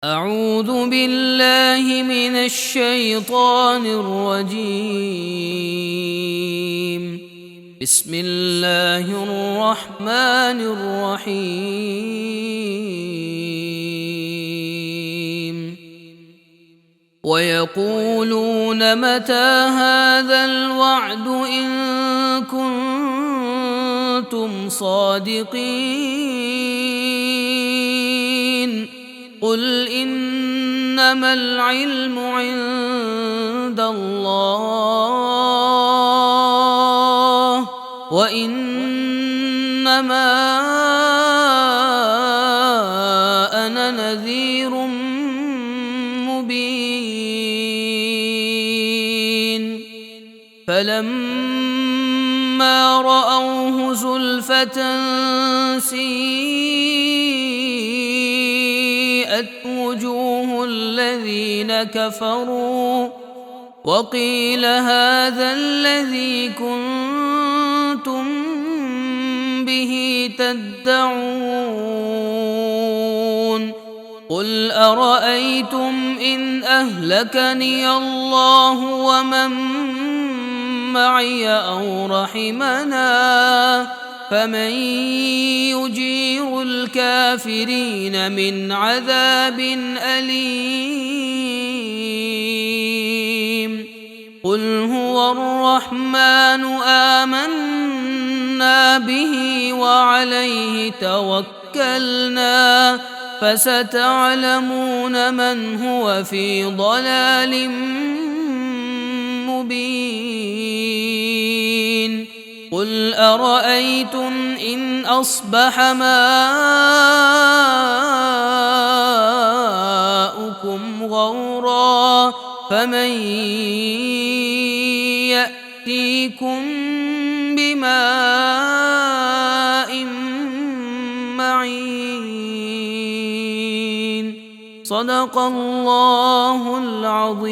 أعوذ بالله من الشيطان الرجيم. بسم الله الرحمن الرحيم. ويقولون متى هذا الوعد إن كنتم صادقين. قل إنما العلم عند الله وإنما أنا نذير مبين. فلما رأوه زلفة سيئت وجوه الذين كفروا وقيل هذا الذي كنتم به تدعون. قل أرأيتم إن أهلكني الله ومن معي أو رحمنا فمن يجير الكافرين من عذاب أليم. قل هو الرحمن آمنا به وعليه توكلنا فستعلمون من هو في ضلال مبين. قل أرأيتم إن أصبح ماؤكم غورا فمن يأتيكم بماء معين. صدق الله العظيم.